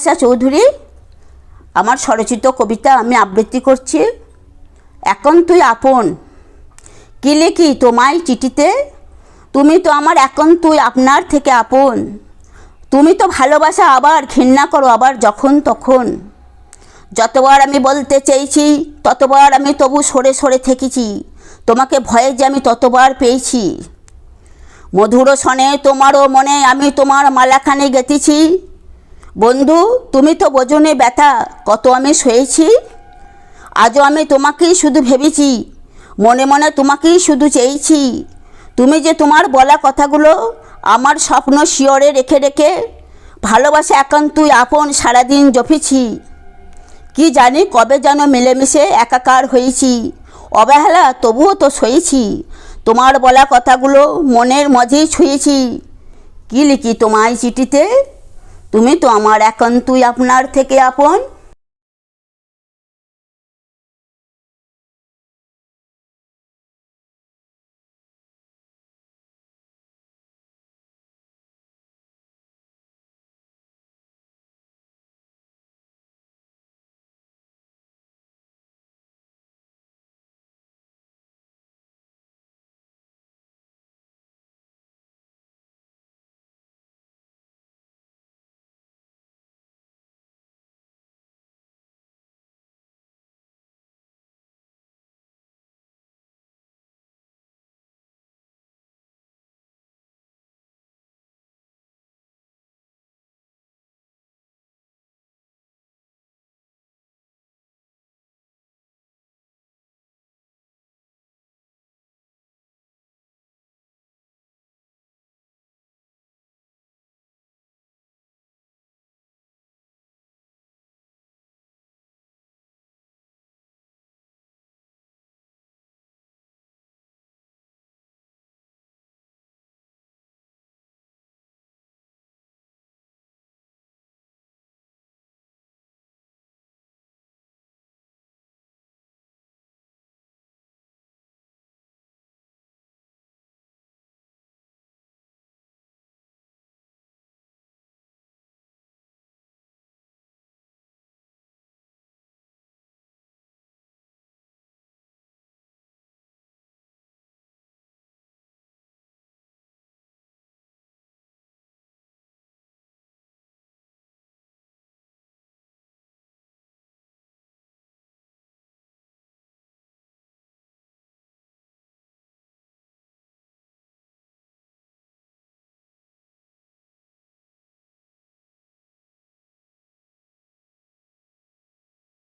মনালিসা চৌধুরী। আমার স্বরচিত কবিতা আমি আবৃত্তি করছি। এখন তুই আপন। কি লিখি তোমায় চিঠিতে, তুমি তো আমার এখন তুই আপনার থেকে আপন। তুমি তো ভালোবাসা আবার ঘৃণা করো আবার যখন তখন। যতবার আমি বলতে চেয়েছি ততবার আমি তবু সরে সরে থেকেছি, তোমাকে ভয়ে যে আমি ততবার পেয়েছি। মধুর সনে তোমারও মনে আমি তোমার মালাখানি গেঁথেছি। বন্ধু তুমি তো বোঝনে ব্যথা কত আমি সয়েছি। আজও আমি তোমাকেই শুধু ভেবেছি, মনে মনে তোমাকেই শুধু চেয়েছি। তুমি যে তোমার বলা কথাগুলো আমার স্বপ্ন শিয়রে রেখে রেখে ভালোবাসা এখন তুই আপন সারাদিন জপেছি। কি জানি কবে যেন মিলেমিশে একাকার হয়েছি, অবহেলা তবুও তো সয়েছি। তোমার বলা কথাগুলো মনের মাঝেই ছুঁয়েছি। কি লিখি তোমায় চিঠিতে, তুমি তো আমার এখন তুই আপনার থেকে আপন।